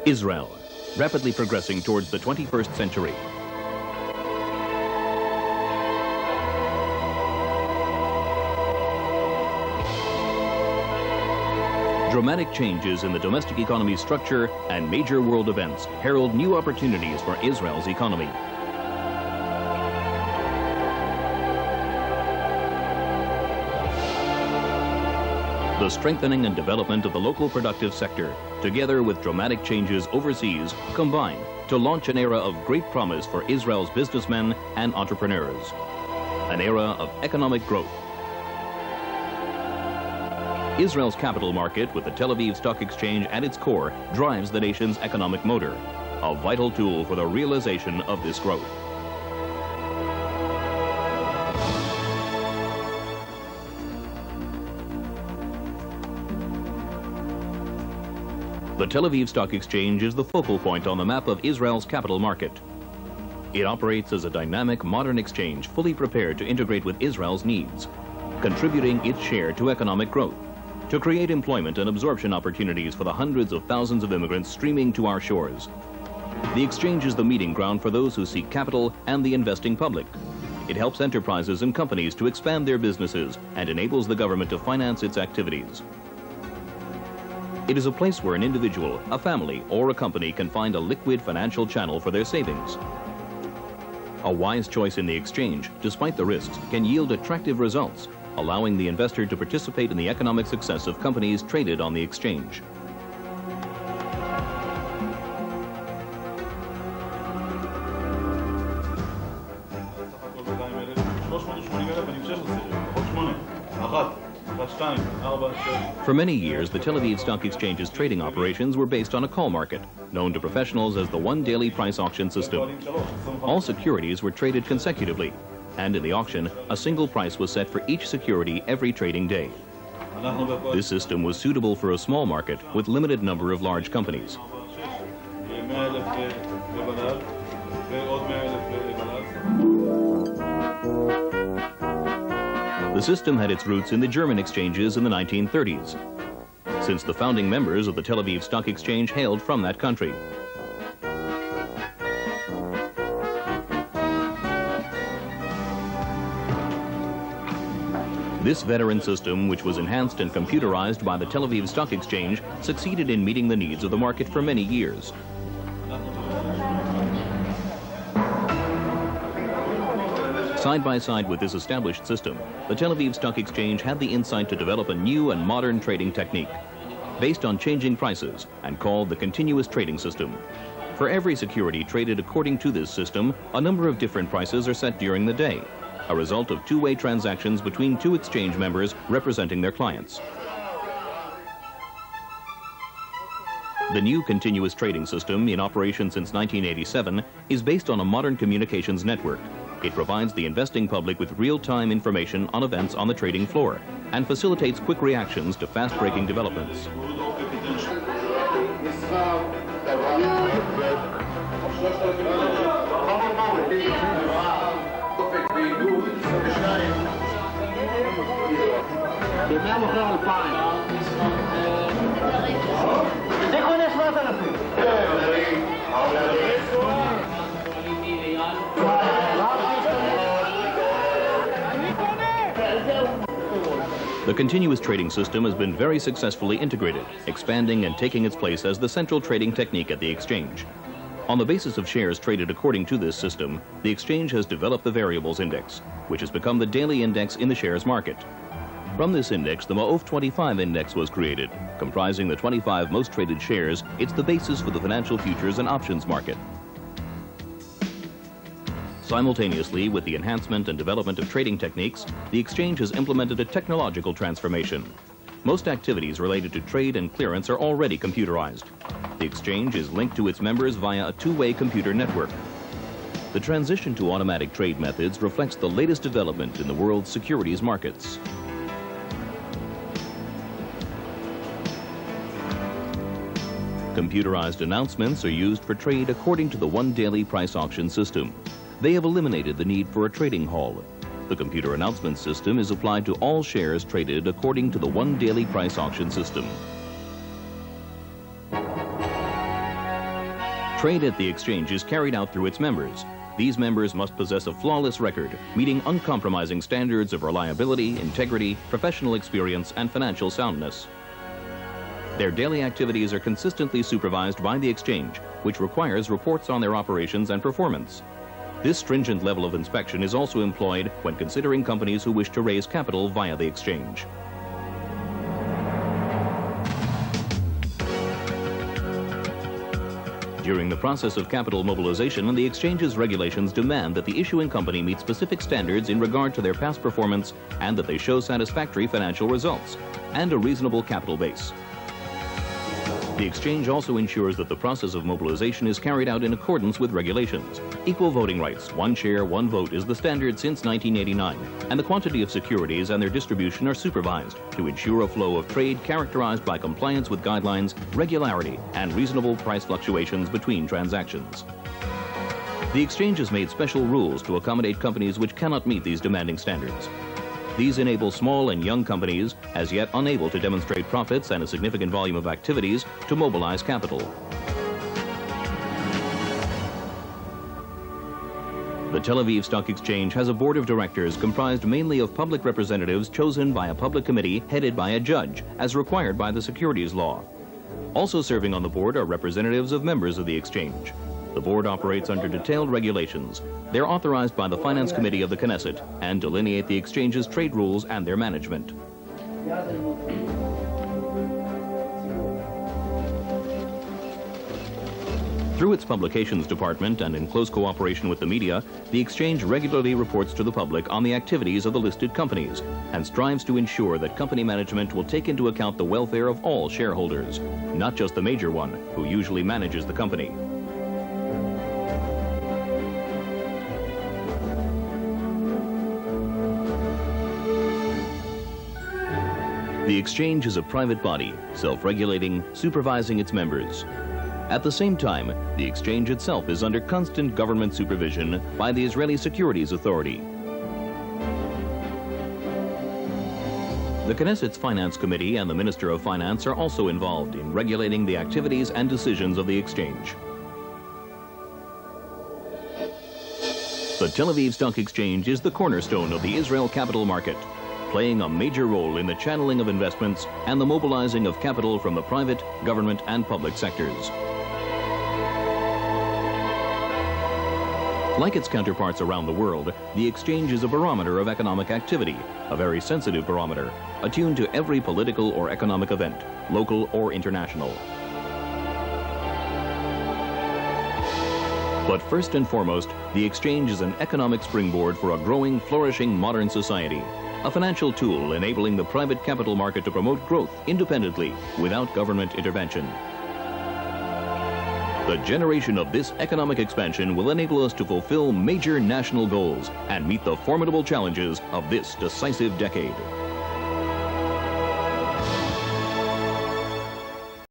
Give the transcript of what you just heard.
Israel, rapidly progressing towards the 21st century. Dramatic changes in the domestic economy's structure and major world events herald new opportunities for Israel's economy. The strengthening and development of the local productive sector, together with dramatic changes overseas, combine to launch an era of great promise for Israel's businessmen and entrepreneurs. An era of economic growth. Israel's capital market, with the Tel Aviv Stock Exchange at its core, drives the nation's economic motor, a vital tool for the realization of this growth. The Tel Aviv Stock Exchange is the focal point on the map of Israel's capital market. It operates as a dynamic, modern exchange fully prepared to integrate with Israel's needs, contributing its share to economic growth, to create employment and absorption opportunities for the hundreds of thousands of immigrants streaming to our shores. The exchange is the meeting ground for those who seek capital and the investing public. It helps enterprises and companies to expand their businesses and enables the government to finance its activities. It is a place where an individual, a family, or a company can find a liquid financial channel for their savings. A wise choice in the exchange, despite the risks, can yield attractive results, allowing the investor to participate in the economic success of companies traded on the exchange. For many years, the Tel Aviv Stock Exchange's trading operations were based on a call market, known to professionals as the one daily price auction system. All securities were traded consecutively, and in the auction, a single price was set for each security every trading day. This system was suitable for a small market with limited number of large companies. The system had its roots in the German exchanges in the 1930s, since the founding members of the Tel Aviv Stock Exchange hailed from that country. This veteran system, which was enhanced and computerized by the Tel Aviv Stock Exchange, succeeded in meeting the needs of the market for many years. Side by side with this established system, the Tel Aviv Stock Exchange had the insight to develop a new and modern trading technique based on changing prices and called the continuous trading system. For every security traded according to this system, a number of different prices are set during the day, a result of two-way transactions between two exchange members representing their clients. The new continuous trading system, in operation since 1987, is based on a modern communications network. It provides the investing public with real-time information on events on the trading floor and facilitates quick reactions to fast-breaking developments. The continuous trading system has been very successfully integrated, expanding and taking its place as the central trading technique at the exchange. On the basis of shares traded according to this system, the exchange has developed the variables index, which has become the daily index in the shares market. From this index, the Ma'of 25 index was created. Comprising the 25 most traded shares, it's the basis for the financial futures and options market. Simultaneously with the enhancement and development of trading techniques, the exchange has implemented a technological transformation. Most activities related to trade and clearance are already computerized. The exchange is linked to its members via a two-way computer network. The transition to automatic trade methods reflects the latest development in the world's securities markets. Computerized announcements are used for trade according to the one daily price auction system. They have eliminated the need for a trading hall. The computer announcement system is applied to all shares traded according to the one daily price auction system. Trade at the exchange is carried out through its members. These members must possess a flawless record, meeting uncompromising standards of reliability, integrity, professional experience, and financial soundness. Their daily activities are consistently supervised by the exchange, which requires reports on their operations and performance. This stringent level of inspection is also employed when considering companies who wish to raise capital via the exchange. During the process of capital mobilization, the exchange's regulations demand that the issuing company meet specific standards in regard to their past performance and that they show satisfactory financial results and a reasonable capital base. The exchange also ensures that the process of mobilization is carried out in accordance with regulations. Equal voting rights, one share, one vote, is the standard since 1989, and the quantity of securities and their distribution are supervised to ensure a flow of trade characterized by compliance with guidelines, regularity, and reasonable price fluctuations between transactions. The exchange has made special rules to accommodate companies which cannot meet these demanding standards. These enable small and young companies, as yet unable to demonstrate profits and a significant volume of activities, to mobilize capital. The Tel Aviv Stock Exchange has a board of directors comprised mainly of public representatives chosen by a public committee headed by a judge, as required by the securities law. Also serving on the board are representatives of members of the exchange. The board operates under detailed regulations. They're authorized by the Finance Committee of the Knesset and delineate the exchange's trade rules and their management. Through its publications department and in close cooperation with the media, the exchange regularly reports to the public on the activities of the listed companies and strives to ensure that company management will take into account the welfare of all shareholders, not just the major one, who usually manages the company. The exchange is a private body, self-regulating, supervising its members. At the same time, the exchange itself is under constant government supervision by the Israeli Securities Authority. The Knesset's Finance Committee and the Minister of Finance are also involved in regulating the activities and decisions of the exchange. The Tel Aviv Stock Exchange is the cornerstone of the Israel capital market, playing a major role in the channeling of investments and the mobilizing of capital from the private, government, and public sectors. Like its counterparts around the world, the exchange is a barometer of economic activity, a very sensitive barometer, attuned to every political or economic event, local or international. But first and foremost, the exchange is an economic springboard for a growing, flourishing modern society, a financial tool enabling the private capital market to promote growth independently without government intervention. The generation of this economic expansion will enable us to fulfill major national goals and meet the formidable challenges of this decisive decade.